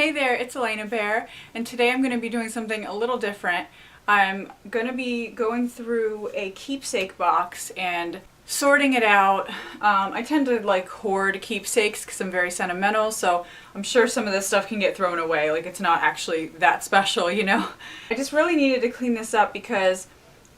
Hey there, it's Elena Bear, and today I'm going to be doing something a little different. I'm going to be going through a keepsake box and sorting it out. I tend to like hoard keepsakes because I'm very sentimental, so I'm sure some of this stuff can get thrown away. Like, it's not actually that special, you know? I just really needed to clean this up because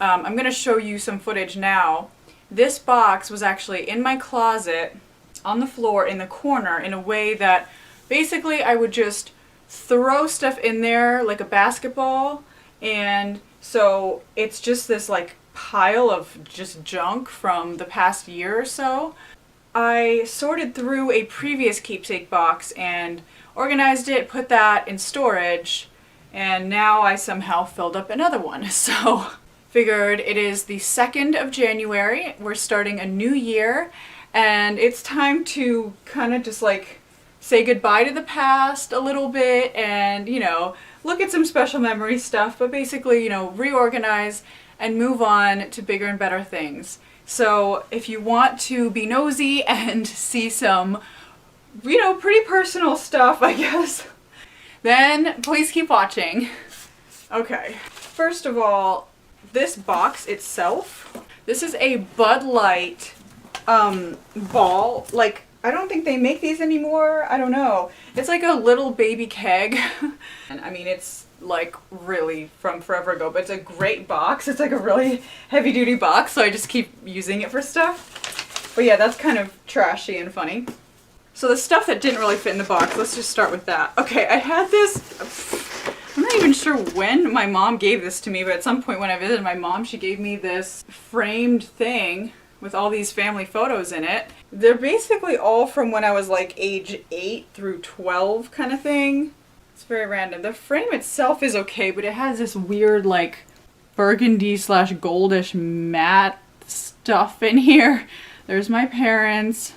I'm going to show you some footage now. This box was actually in my closet on the floor in the corner in a way that basically I would just throw stuff in there like a basketball, and so it's just this like pile of just junk from the past year or so. I sorted through a previous keepsake box and organized it, put that in storage, and now I somehow filled up another one. So figured it is the 2nd of January, we're starting a new year, and it's time to kind of just like say goodbye to the past a little bit and, you know, look at some special memory stuff, but basically, you know, reorganize and move on to bigger and better things. So if you want to be nosy and see some, you know, pretty personal stuff, I guess, then please keep watching. Okay, first of all, this box itself, this is a Bud Light ball, like, I don't think they make these anymore. I don't know. It's like a little baby keg. And I mean, it's like really from forever ago, but it's a great box. It's like a really heavy duty box, so I just keep using it for stuff. But yeah, that's kind of trashy and funny. So the stuff that didn't really fit in the box, let's just start with that. Okay, I had this, I'm not even sure when my mom gave this to me, but at some point when I visited my mom, she gave me this framed thing with all these family photos in it. They're basically all from when I was like age 8 through 12 kind of thing. It's very random. The frame itself is okay, but it has this weird like burgundy / goldish matte stuff in here. There's my parents.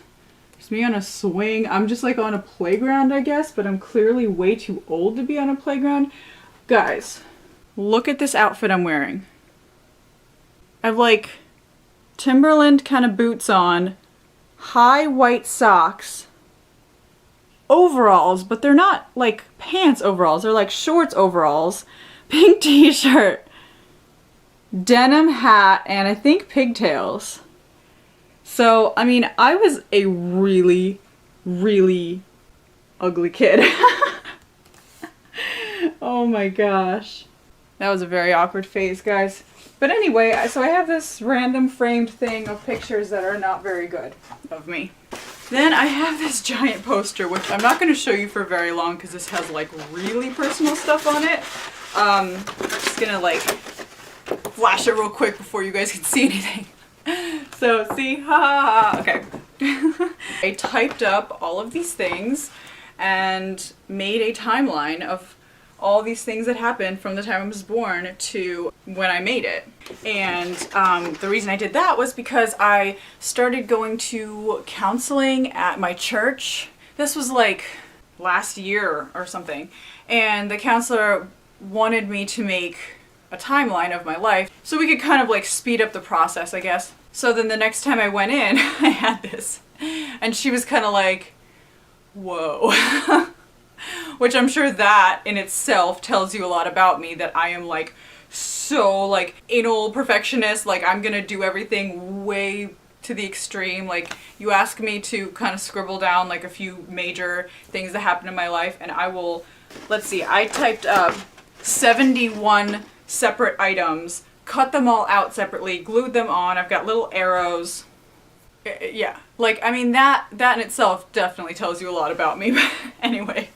There's me on a swing. I'm just like on a playground, I guess, but I'm clearly way too old to be on a playground. Guys, look at this outfit I'm wearing. I have like Timberland kind of boots on, high white socks, overalls, but they're not like pants overalls, they're like shorts overalls, pink t-shirt, denim hat, and I think pigtails. So, I mean, I was a really, really ugly kid. Oh my gosh. That was a very awkward phase, guys. But anyway, so I have this random framed thing of pictures that are not very good of me. Then I have this giant poster, which I'm not going to show you for very long because this has like really personal stuff on it. I'm just going to like flash it real quick before you guys can see anything. So see, ha ha ha, okay. I typed up all of these things and made a timeline of all these things that happened from the time I was born to when I made it. And the reason I did that was because I started going to counseling at my church. This was like last year or something. And the counselor wanted me to make a timeline of my life so we could kind of like speed up the process, I guess. So then the next time I went in, I had this. And she was kind of like, whoa. Which I'm sure that in itself tells you a lot about me, that I am like so like anal perfectionist, like I'm gonna do everything way to the extreme. Like, you ask me to kind of scribble down like a few major things that happened in my life and I will, let's see, I typed up 71 separate items, cut them all out separately, glued them on, I've got little arrows. Yeah, like, I mean, that in itself definitely tells you a lot about me. But anyway.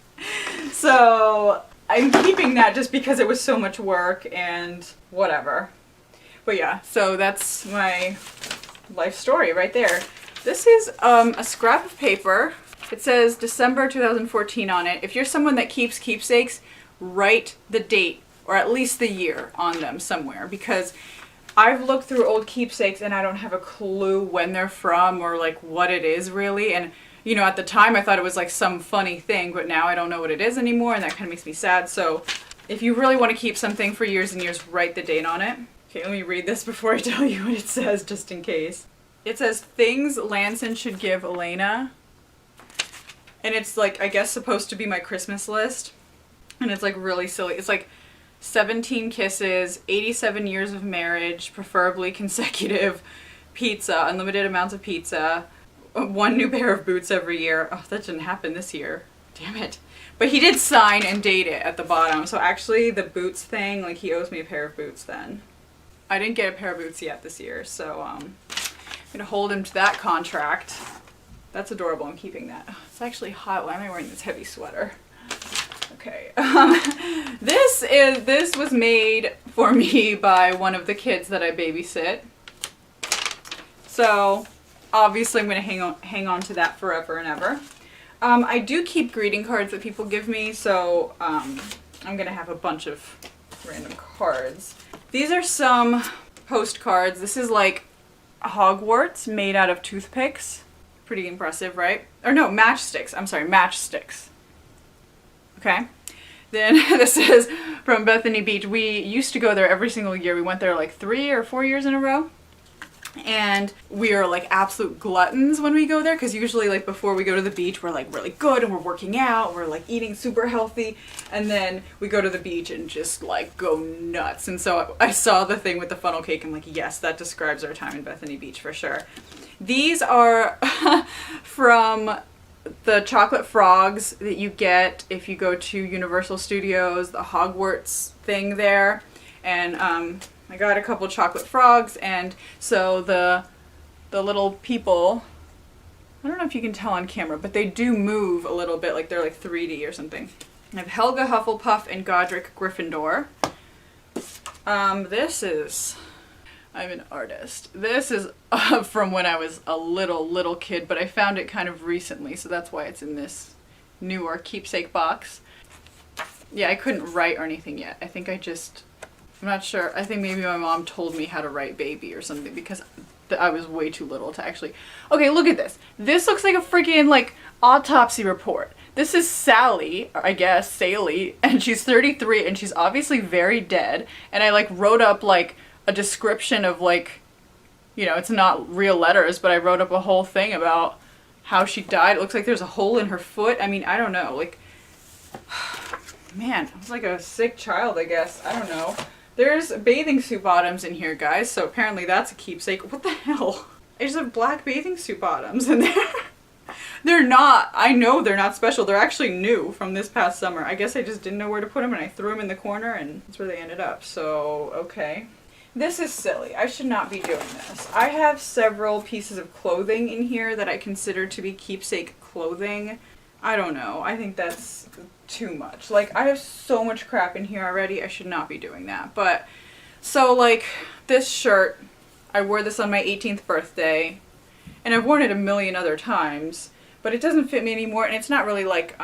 So I'm keeping that just because it was so much work and whatever. But yeah, so that's my life story right there. This is a scrap of paper. It says December 2014 on it. If you're someone that keeps keepsakes, write the date or at least the year on them somewhere, because I've looked through old keepsakes and I don't have a clue when they're from or like what it is really. And you know, at the time I thought it was like some funny thing, but now I don't know what it is anymore, and that kind of makes me sad. So if you really want to keep something for years and years, write the date on it. Okay, let me read this before I tell you what it says, just in case. It says, things Lanson should give Elena. And it's like, I guess, supposed to be my Christmas list. And it's like really silly. It's like 17 kisses, 87 years of marriage, preferably consecutive, pizza, unlimited amounts of pizza, one new pair of boots every year. Oh, that didn't happen this year. Damn it. But he did sign and date it at the bottom. So actually the boots thing, like he owes me a pair of boots then. I didn't get a pair of boots yet this year, so I'm gonna hold him to that contract. That's adorable, I'm keeping that. Oh, it's actually hot. Why am I wearing this heavy sweater? Okay, this was made for me by one of the kids that I babysit. So obviously I'm gonna hang on to that forever and ever. I do keep greeting cards that people give me, so I'm gonna have a bunch of random cards. These are some postcards. This is like Hogwarts made out of toothpicks. Pretty impressive, right? Or no, matchsticks. I'm sorry, matchsticks. Okay. Then this is from Bethany Beach. We used to go there every single year. We went there like 3 or 4 years in a row. And we are like absolute gluttons when we go there, because usually like before we go to the beach we're like really good and we're working out, we're like eating super healthy, and then we go to the beach and just like go nuts. And so I saw the thing with the funnel cake. I'm like, yes, that describes our time in Bethany Beach for sure. These are from the chocolate frogs that you get if you go to Universal Studios, the Hogwarts thing there. And I got a couple chocolate frogs, and so the little people, I don't know if you can tell on camera, but they do move a little bit, like they're like 3D or something. I have Helga Hufflepuff and Godric Gryffindor. I'm an artist. This is from when I was a little kid, but I found it kind of recently, so that's why it's in this newer keepsake box. Yeah, I couldn't write or anything yet. I'm not sure. I think maybe my mom told me how to write baby or something, because I was way too little to actually... Okay, look at this. This looks like a freaking, like, autopsy report. This is Sally, or I guess, Sally, and she's 33, and she's obviously very dead. And I, like, wrote up, like, a description of, like, you know, it's not real letters, but I wrote up a whole thing about how she died. It looks like there's a hole in her foot. I mean, I don't know. Like, man, I was like a sick child, I guess. I don't know. There's bathing suit bottoms in here, guys, so apparently that's a keepsake. What the hell? I just have black bathing suit bottoms in there. They're not, I know they're not special. They're actually new from this past summer. I guess I just didn't know where to put them and I threw them in the corner and that's where they ended up. So, okay. This is silly. I should not be doing this. I have several pieces of clothing in here that I consider to be keepsake clothing. I don't know. I think that's too much. Like, I have so much crap in here already. I should not be doing that. But, so like, this shirt, I wore this on my 18th birthday, and I've worn it a million other times, but it doesn't fit me anymore, and it's not really like,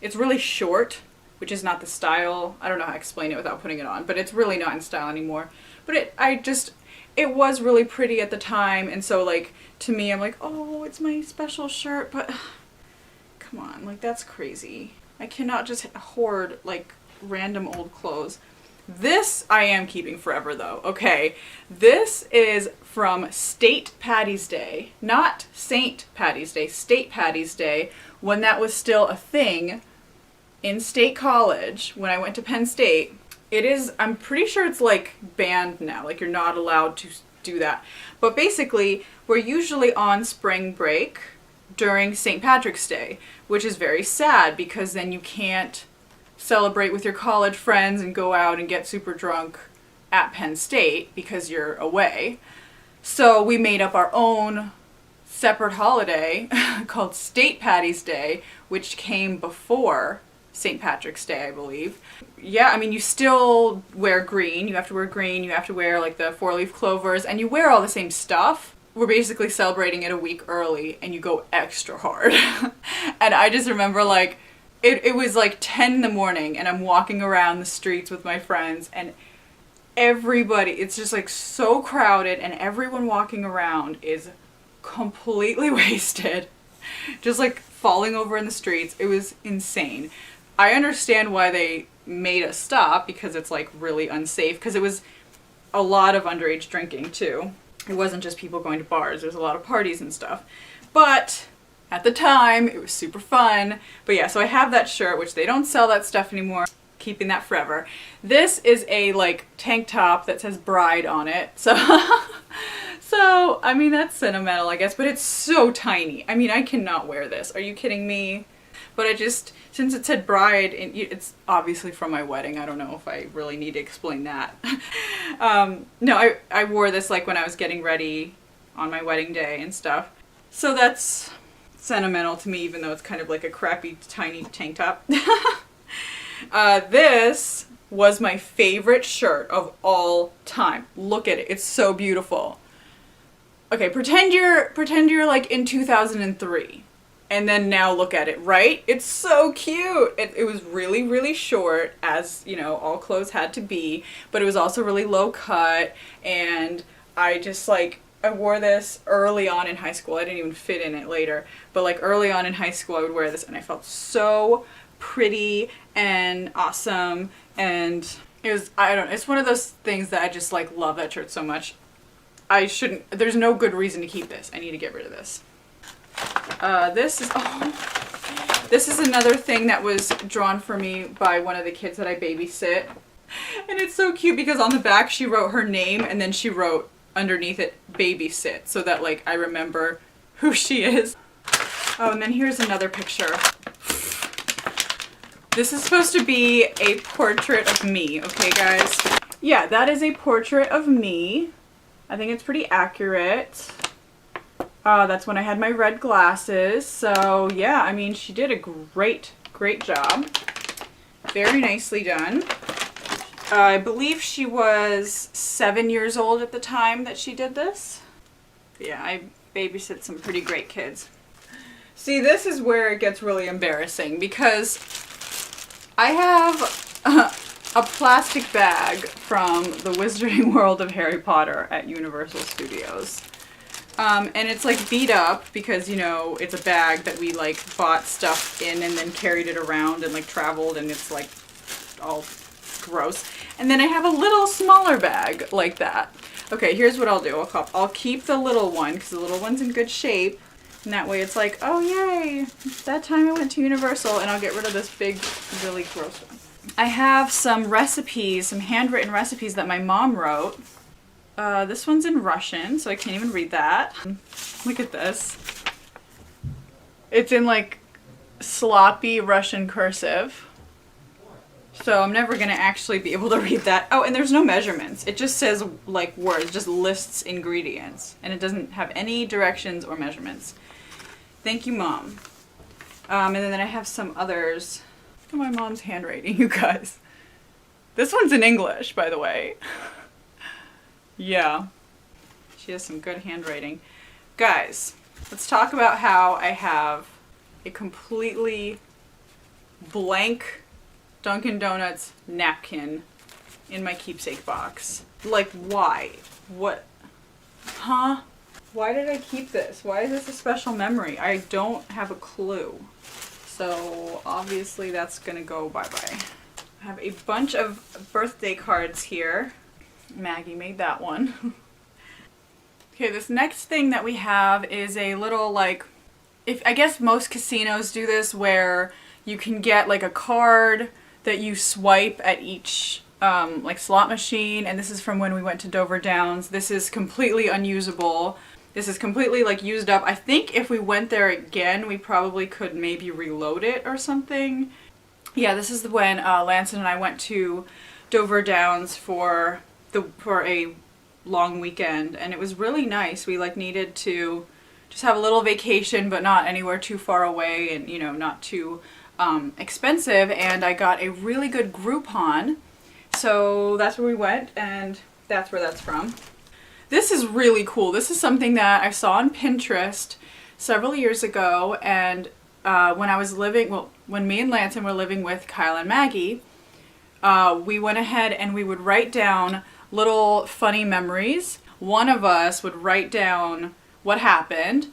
it's really short, which is not the style. I don't know how to explain it without putting it on, but it's really not in style anymore. But it was really pretty at the time, and so like, to me, I'm like, oh, it's my special shirt, but come on, like, that's crazy. I cannot just hoard, like, random old clothes. This I am keeping forever, though, okay? This is from State Patty's Day. Not Saint Patty's Day, State Patty's Day, when that was still a thing in State College, when I went to Penn State. It is, I'm pretty sure it's, like, banned now. Like, you're not allowed to do that. But basically, we're usually on spring break during St. Patrick's Day, which is very sad because then you can't celebrate with your college friends and go out and get super drunk at Penn State because you're away. So we made up our own separate holiday called State Patty's Day, which came before St. Patrick's Day, I believe. Yeah, I mean, you still wear green. You have to wear green. You have to wear like the 4-leaf clovers, and you wear all the same stuff. We're basically celebrating it a week early, and you go extra hard. And I just remember, like, it was like 10 in the morning, and I'm walking around the streets with my friends, and everybody, it's just like so crowded, and everyone walking around is completely wasted. Just like falling over in the streets. It was insane. I understand why they made us stop, because it's like really unsafe, because it was a lot of underage drinking too. It wasn't just people going to bars, there was a lot of parties and stuff. But at the time. It was super fun. But yeah, so I have that shirt, which they don't sell that stuff anymore. Keeping that forever. This is a like tank top that says bride on it. So so I mean that's sentimental, I guess, but it's so tiny. I mean, I cannot wear this. Are you kidding me? But I just, since it said bride, and it's obviously from my wedding. I don't know if I really need to explain that. No, I wore this like when I was getting ready on my wedding day and stuff. So that's sentimental to me, even though it's kind of like a crappy tiny tank top. This was my favorite shirt of all time. Look at it. It's so beautiful. Okay, pretend you're like in 2003. And then now look at it, right? It's so cute. It was really, really short, as, you know, all clothes had to be, but it was also really low cut, and I just like, I wore this early on in high school. I didn't even fit in it later, but like early on in high school I would wear this and I felt so pretty and awesome, and it was, I don't know, it's one of those things that I just like love that shirt so much. There's no good reason to keep this. I need to get rid of this. This is another thing that was drawn for me by one of the kids that I babysit. And it's so cute because on the back she wrote her name and then she wrote underneath it babysit, so that like I remember who she is. Oh, and then here's another picture. This is supposed to be a portrait of me, okay guys? Yeah, that is a portrait of me. I think it's pretty accurate. That's when I had my red glasses. So yeah, I mean, she did a great job. Very nicely done. I believe she was 7 years old at the time that she did this. Yeah, I babysit some pretty great kids. See, this is where it gets really embarrassing because I have a plastic bag from the Wizarding World of Harry Potter at Universal Studios. And it's like beat up because, you know, it's a bag that we like bought stuff in and then carried it around and like traveled, and it's like all gross. And then I have a little smaller bag like that. Okay, here's what I'll do. I'll keep the little one because the little one's in good shape. And that way it's like, oh yay, it's that time I went to Universal, and I'll get rid of this big, really gross one. I have some recipes, some handwritten recipes that my mom wrote. This one's in Russian, so I can't even read that. Look at this. It's in like sloppy Russian cursive. So I'm never gonna actually be able to read that. Oh, and there's no measurements. It just says like words, just lists ingredients. And it doesn't have any directions or measurements. Thank you, Mom. And then I have some others. Look at my mom's handwriting, you guys. This one's in English, by the way. Yeah, she has some good handwriting. Guys, let's talk about how I have a completely blank Dunkin' Donuts napkin in my keepsake box. Like, why? What? Huh? Why did I keep this? Why is this a special memory? I don't have a clue. So obviously that's gonna go bye-bye. I have a bunch of birthday cards here. Maggie made that one. Okay, this next thing that we have is a little like, I guess most casinos do this, where you can get like a card that you swipe at each like slot machine, and this is from when we went to Dover Downs. This is completely unusable. This is completely like used up. I think if we went there again, we probably could maybe reload it or something. Yeah, this is when Lance and I went to Dover Downs for a long weekend, and it was really nice. We like needed to just have a little vacation, but not anywhere too far away, and you know, not too expensive, and I got a really good Groupon, so that's where we went, and that's where that's from. This is really cool. This is something that I saw on Pinterest several years ago, and when I was living, well, when me and Lanson were living with Kyle and Maggie, we went ahead and we would write down little funny memories. One of us would write down what happened,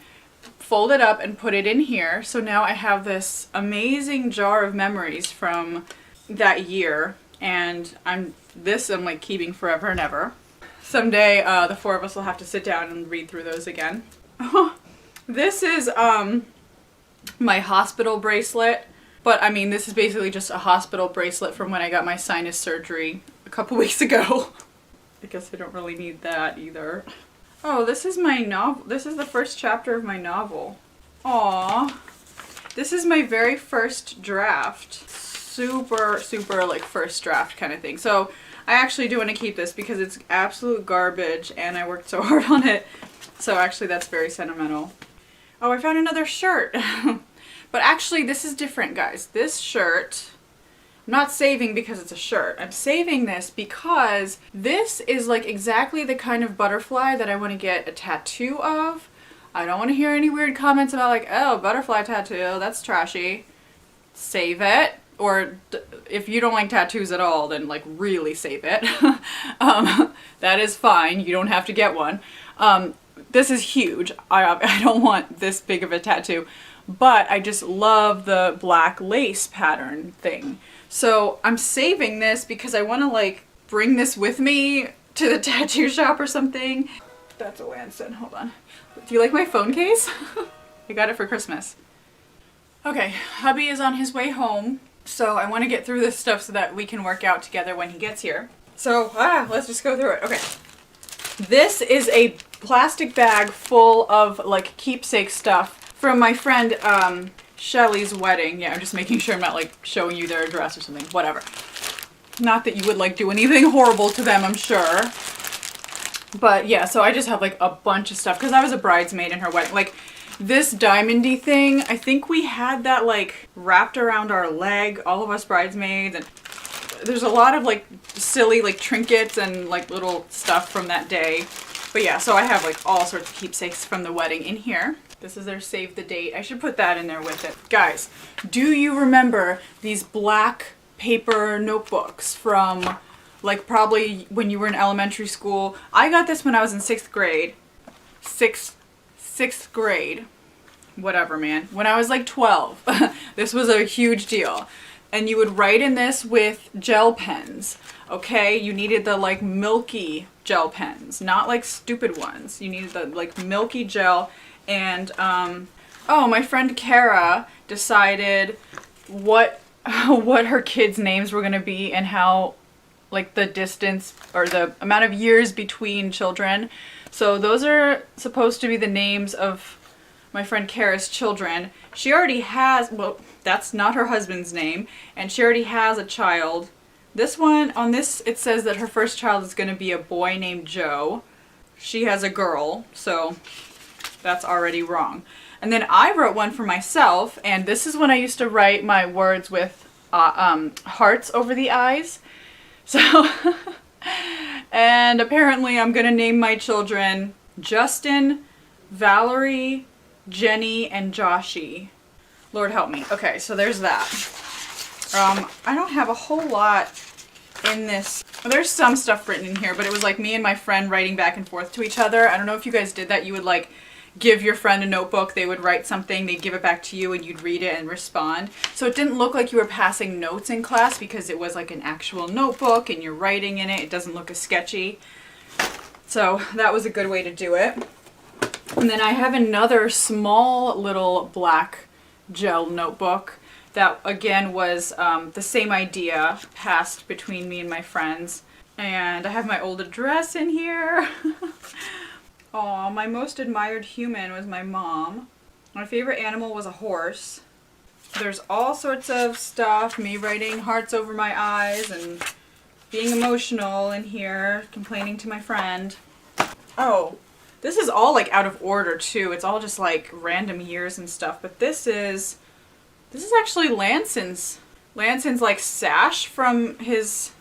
fold it up and put it in here. So now I have this amazing jar of memories from that year, and I'm like keeping forever and ever. Someday the four of us will have to sit down and read through those again. This is my hospital bracelet. But I mean, this is basically just a hospital bracelet from when I got my sinus surgery a couple weeks ago. I guess I don't really need that either. Oh, this is my novel. This is the first chapter of my novel. Aww. This is my very first draft. Super, super like first draft kind of thing. So I actually do want to keep this because it's absolute garbage and I worked so hard on it. So actually that's very sentimental. Oh, I found another shirt. But actually this is different, guys. This shirt, I'm not saving because it's a shirt. I'm saving this because this is like exactly the kind of butterfly that I want to get a tattoo of. I don't want to hear any weird comments about like, oh, butterfly tattoo, that's trashy. Save it. Or if you don't like tattoos at all, then like really save it. That is fine. You don't have to get one. This is huge. I don't want this big of a tattoo, but I just love the black lace pattern thing. So I'm saving this because I want to like bring this with me to the tattoo shop or something. That's a Lanston. Hold on. Do you like my phone case? I got it for Christmas. Okay, hubby is on his way home. So I want to get through this stuff so that we can work out together when he gets here. So, let's just go through it. Okay. This is a plastic bag full of like keepsake stuff from my friend Shelly's wedding. Yeah, I'm just making sure I'm not like showing you their address or something. Whatever. Not that you would like do anything horrible to them, I'm sure. But yeah, so I just have like a bunch of stuff because I was a bridesmaid in her wedding. Like this diamondy thing, I think we had that like wrapped around our leg, all of us bridesmaids, and there's a lot of like silly like trinkets and like little stuff from that day. But yeah, so I have like all sorts of keepsakes from the wedding in here. This is their save the date. I should put that in there with it. Guys, do you remember these black paper notebooks from like probably when you were in elementary school? I got this when I was in 6th grade. Sixth grade. Whatever, man. When I was like 12. This was a huge deal. And you would write in this with gel pens. Okay? You needed the like milky gel pens, not like stupid ones. You needed the like milky gel. And oh, my friend Kara decided what her kids' names were going to be and how like the distance or the amount of years between children. So those are supposed to be the names of my friend Kara's children. She already has, well, that's not her husband's name, and she already has a child. This one, on this, it says that her first child is going to be a boy named Joe. She has a girl, so that's already wrong. And then I wrote one for myself, and this is when I used to write my words with hearts over the eyes. So, and apparently I'm going to name my children Justin, Valerie, Jenny, and Joshie. Lord help me. Okay, so there's that. I don't have a whole lot in this. Well, there's some stuff written in here, but it was like me and my friend writing back and forth to each other. I don't know if you guys did that. You would like give your friend a notebook, they would write something, they'd give it back to you, and you'd read it and respond. So it didn't look like you were passing notes in class because it was like an actual notebook and you're writing in it. It doesn't look as sketchy. So that was a good way to do it. And then I have another small little black gel notebook that again was the same idea passed between me and my friends. And I have my old address in here. Aw, my most admired human was my mom. My favorite animal was a horse. There's all sorts of stuff, me writing hearts over my eyes and being emotional in here, complaining to my friend. Oh, this is all like out of order too. It's all just like random years and stuff, but this is actually Lanson's like sash from his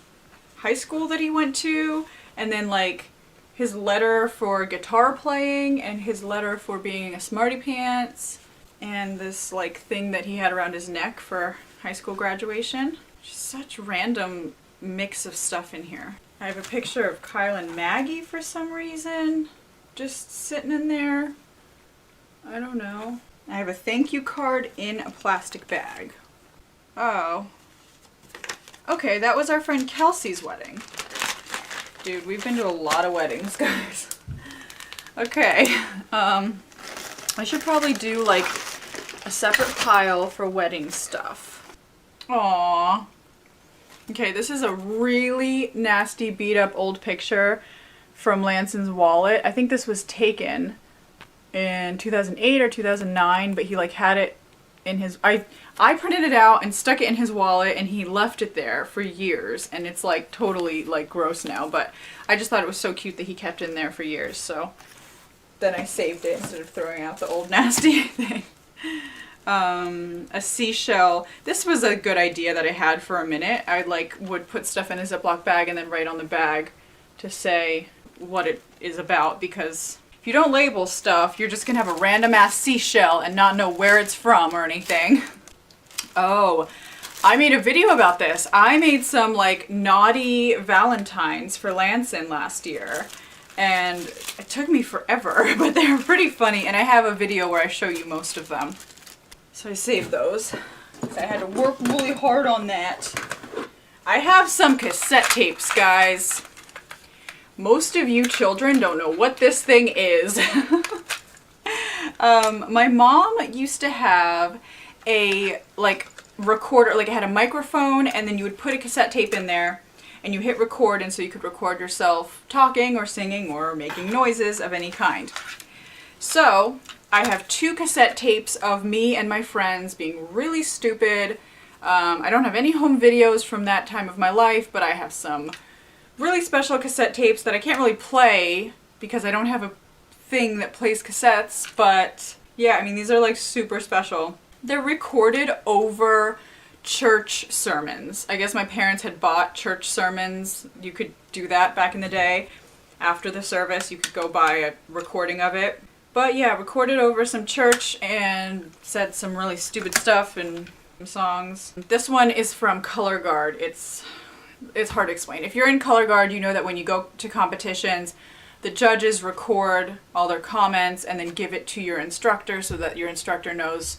high school that he went to, and then like his letter for guitar playing and his letter for being a smarty pants, and this like thing that he had around his neck for high school graduation. Just such random mix of stuff in here. I have a picture of Kyle and Maggie for some reason, just sitting in there. I don't know. I have a thank you card in a plastic bag. Oh. Okay, that was our friend Kelsey's wedding. Dude, we've been to a lot of weddings, guys. Okay. I should probably do like a separate pile for wedding stuff. Aww. Okay, this is a really nasty beat up old picture from Lanson's wallet. I think this was taken in 2008 or 2009, but he like had it in his, I printed it out and stuck it in his wallet, and he left it there for years, and it's like totally like gross now, but I just thought it was so cute that he kept it in there for years, so then I saved it instead of throwing out the old nasty thing. A seashell. This was a good idea that I had for a minute. I like would put stuff in a Ziploc bag and then write on the bag to say what it is about, because if you don't label stuff, you're just gonna have a random ass seashell and not know where it's from or anything. Oh, I made a video about this. I made some like naughty Valentines for Lanson last year, and it took me forever, but they were pretty funny, and I have a video where I show you most of them. So I saved those. I had to work really hard on that. I have some cassette tapes, guys. Most of you children don't know what this thing is. My mom used to have a like recorder, like it had a microphone, and then you would put a cassette tape in there and you hit record, and so you could record yourself talking or singing or making noises of any kind. So I have 2 cassette tapes of me and my friends being really stupid. I don't have any home videos from that time of my life, but I have some really special cassette tapes that I can't really play because I don't have a thing that plays cassettes, but yeah, I mean, these are like super special. They're recorded over church sermons. I guess my parents had bought church sermons. You could do that back in the day. After the service, you could go buy a recording of it. But yeah, recorded over some church and said some really stupid stuff and songs. This one is from Color Guard. It's hard to explain. If you're in Color Guard, you know that when you go to competitions, the judges record all their comments and then give it to your instructor so that your instructor knows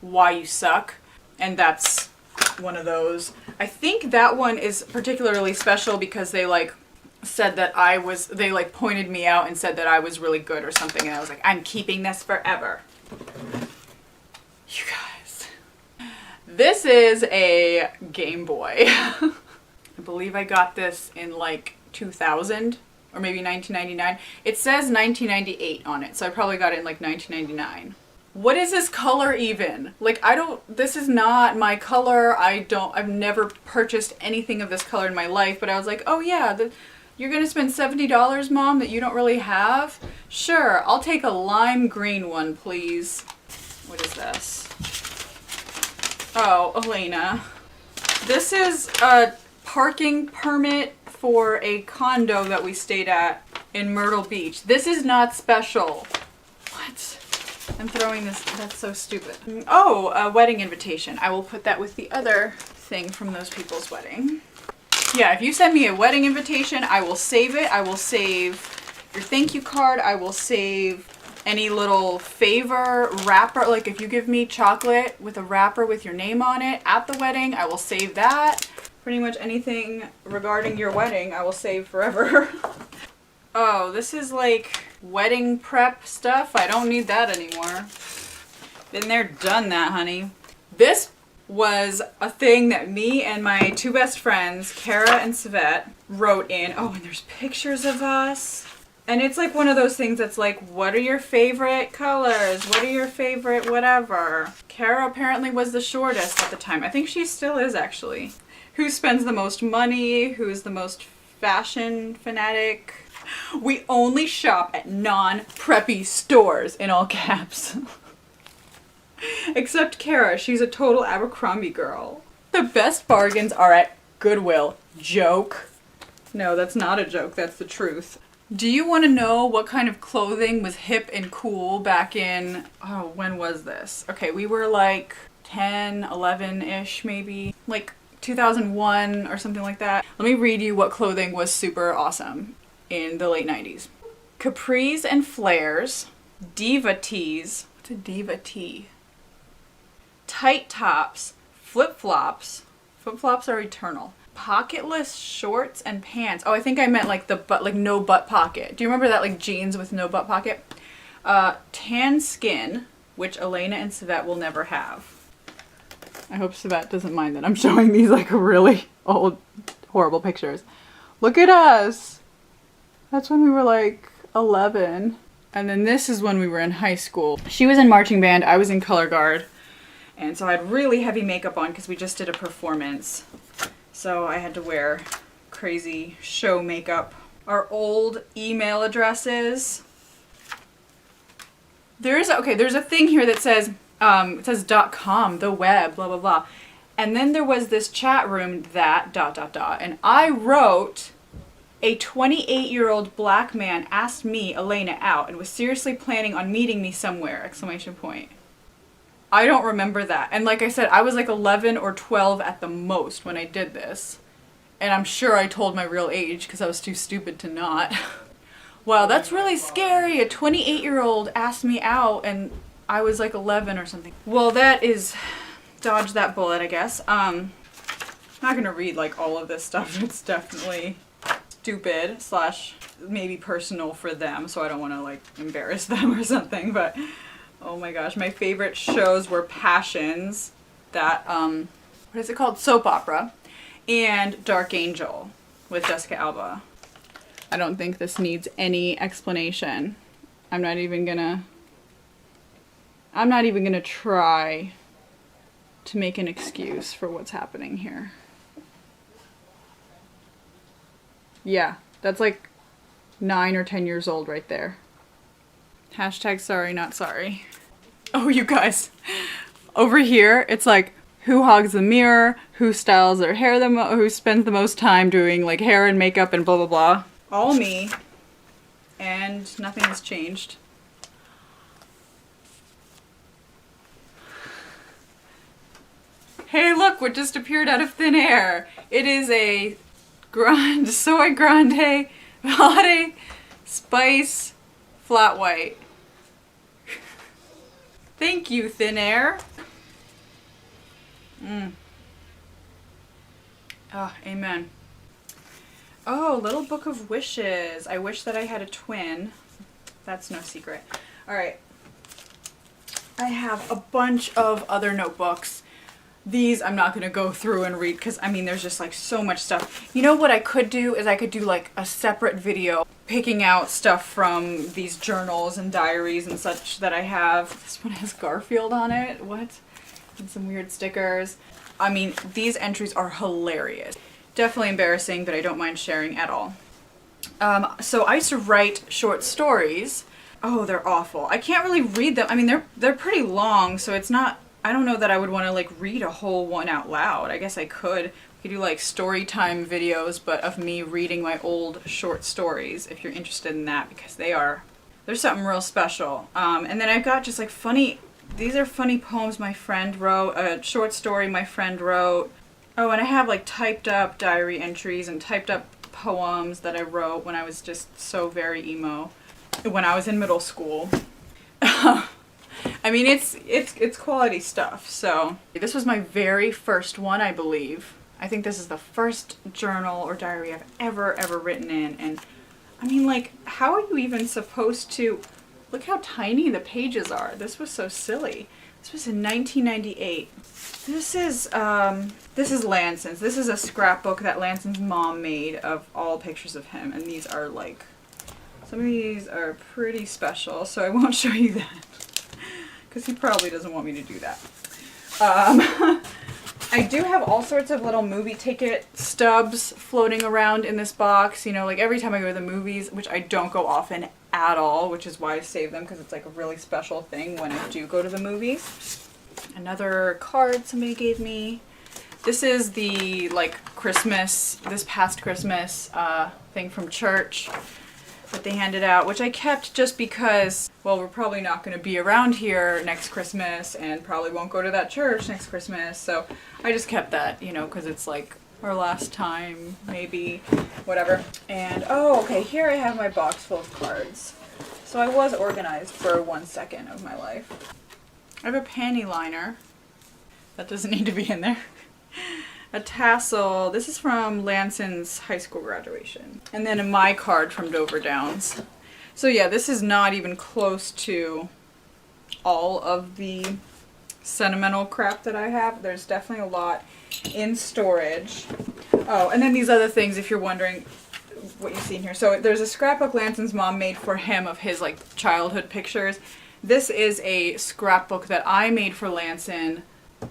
why you suck. And that's one of those. I think that one is particularly special because they like said that they like pointed me out and said that I was really good or something, and I was like, I'm keeping this forever. You guys. This is a Game Boy. I believe I got this in like 2000 or maybe 1999. It says 1998 on it, so I probably got it in like 1999. What is this color even? Like, this is not my color. I've never purchased anything of this color in my life, but I was like, oh yeah, you're gonna spend $70, Mom, that you don't really have? Sure, I'll take a lime green one, please. What is this? Oh, Elena. This is a parking permit for a condo that we stayed at in Myrtle Beach. This is not special. What? I'm throwing this, that's so stupid. Oh, a wedding invitation. I will put that with the other thing from those people's wedding. Yeah, if you send me a wedding invitation, I will save it. I will save your thank you card. I will save any little favor wrapper. Like if you give me chocolate with a wrapper with your name on it at the wedding, I will save that. Pretty much anything regarding your wedding, I will save forever. Oh, this is like wedding prep stuff. I don't need that anymore. Been there, done that, honey. This was a thing that me and my 2 best friends, Kara and Savette, wrote in. Oh, and there's pictures of us. And it's like one of those things that's like, what are your favorite colors? What are your favorite whatever? Kara apparently was the shortest at the time. I think she still is, actually. Who spends the most money? Who's the most fashion fanatic? We only shop at non-preppy stores, in all caps. Except Kara, she's a total Abercrombie girl. The best bargains are at Goodwill. Joke. No, that's not a joke, that's the truth. Do you want to know what kind of clothing was hip and cool back in, oh, when was this? Okay, we were like 10, 11-ish maybe. Like 2001 or something like that. Let me read you what clothing was super awesome in the late 90s. Capris and flares, diva tees. What's a diva tee? Tight tops, flip-flops. Flip-flops are eternal. Pocketless shorts and pants. Oh, I think I meant like the butt, like no butt pocket. Do you remember that, like jeans with no butt pocket? Tan skin, which Elena and Savette will never have. I hope Savette doesn't mind that I'm showing these like really old, horrible pictures. Look at us. That's when we were like 11. And then this is when we were in high school. She was in marching band, I was in color guard. And so I had really heavy makeup on because we just did a performance. So I had to wear crazy show makeup. Our old email addresses. There's a thing here that says, it says .com, the web, blah, blah, blah. And then there was this chat room that ... And I wrote, a 28-year-old black man asked me, Elena, out and was seriously planning on meeting me somewhere, exclamation point. I don't remember that. And like I said, I was like 11 or 12 at the most when I did this. And I'm sure I told my real age because I was too stupid to not. Wow, that's really scary. A 28-year-old asked me out and I was like 11 or something. Well, that is, dodge that bullet, I guess. I'm not gonna read like all of this stuff. It's definitely stupid / maybe personal for them, so I don't want to like embarrass them or something, but oh my gosh, my favorite shows were Passions, that what is it called, soap opera, and Dark Angel with Jessica Alba. I don't think this needs any explanation. I'm not even gonna try to make an excuse for what's happening here. Yeah, that's like 9 or 10 years old right there. Hashtag sorry, not sorry. Oh, you guys. Over here, it's like, who hogs the mirror, who styles their hair who spends the most time doing like hair and makeup and blah, blah, blah. All me. And nothing has changed. Hey, look what just appeared out of thin air. It is a soy grande latte spice flat white. Thank you, thin air. Oh, amen. Oh, Little Book of Wishes. I wish that I had a twin. That's no secret. All right. I have a bunch of other notebooks. These I'm not going to go through and read because, I mean, there's just like so much stuff. You know what I could do is I could do like a separate video picking out stuff from these journals and diaries and such that I have. This one has Garfield on it. What? And some weird stickers. I mean, these entries are hilarious. Definitely embarrassing, but I don't mind sharing at all. So I used to write short stories. Oh, they're awful. I can't really read them. I mean, they're pretty long, so it's not... I don't know that I would want to like read a whole one out loud. I guess I could. We could do like story time videos, but of me reading my old short stories if you're interested in that, because there's something real special. And then I've got just like these are funny poems my friend wrote, a short story my friend wrote. Oh, and I have like typed up diary entries and typed up poems that I wrote when I was just so very emo, when I was in middle school. I mean, it's quality stuff. So this was my very first one, I believe. I think this is the first journal or diary I've ever written in. And I mean, like, how are you even supposed to... Look how tiny the pages are. This was so silly. This was in 1998. This is Lanson's. This is a scrapbook that Lanson's mom made of all pictures of him. And these are like... Some of these are pretty special, so I won't show you that. Because he probably doesn't want me to do that. I do have all sorts of little movie ticket stubs floating around in this box. You know, like every time I go to the movies, which I don't go often at all, which is why I save them, because it's like a really special thing when I do go to the movies. Another card somebody gave me. This is the like this past Christmas thing from church that they handed out, which I kept just because, well, we're probably not going to be around here next Christmas and probably won't go to that church next Christmas. So I just kept that, you know, because it's like our last time, maybe, whatever. And, oh, okay, here I have my box full of cards. So I was organized for 1 second of my life. I have a panty liner. That doesn't need to be in there. A tassel. This is from Lanson's high school graduation. And then a my card from Dover Downs. So yeah, this is not even close to all of the sentimental crap that I have. There's definitely a lot in storage. Oh, and then these other things, if you're wondering what you see in here. So there's a scrapbook Lanson's mom made for him of his like childhood pictures. This is a scrapbook that I made for Lanson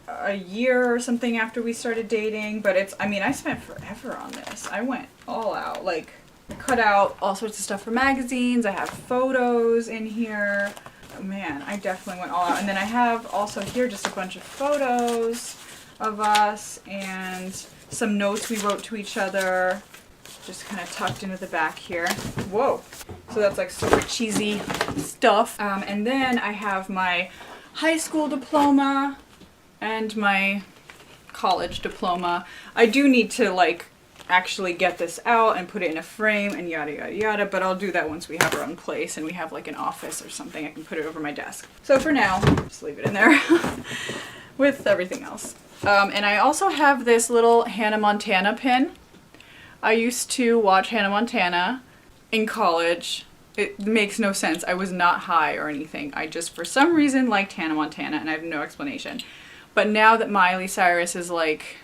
a year or something after we started dating, but it's, I mean, I spent forever on this. I went all out, like I cut out all sorts of stuff for magazines. I have photos in here. Oh, man, I definitely went all out. And then I have also here just a bunch of photos of us and some notes we wrote to each other, just kind of tucked into the back here. Whoa. So that's like super cheesy stuff. And then I have my high school diploma and my college diploma. I do need to like actually get this out and put it in a frame and yada yada yada, but I'll do that once we have our own place and we have like an office or something. I can put it over my desk. So for now, just leave it in there with everything else. And I also have this little Hannah Montana pin. I used to watch Hannah Montana in college. It makes no sense. I was not high or anything. I just, for some reason, liked Hannah Montana, and I have no explanation. But now that Miley Cyrus is like,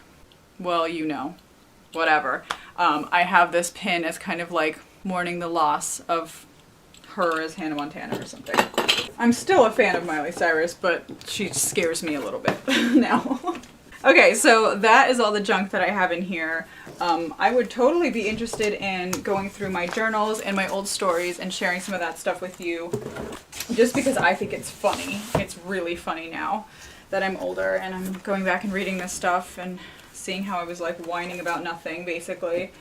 well, you know, whatever, I have this pin as kind of like mourning the loss of her as Hannah Montana or something. I'm still a fan of Miley Cyrus, but she scares me a little bit now. Okay, so that is all the junk that I have in here. I would totally be interested in going through my journals and my old stories and sharing some of that stuff with you, just because I think it's funny. It's really funny now that I'm older and I'm going back and reading this stuff and seeing how I was like whining about nothing, basically.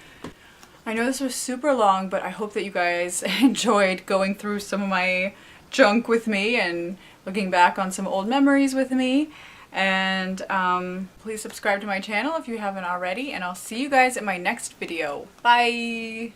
I know this was super long, but I hope that you guys enjoyed going through some of my junk with me and looking back on some old memories with me. And please subscribe to my channel if you haven't already, and I'll see you guys in my next video. Bye!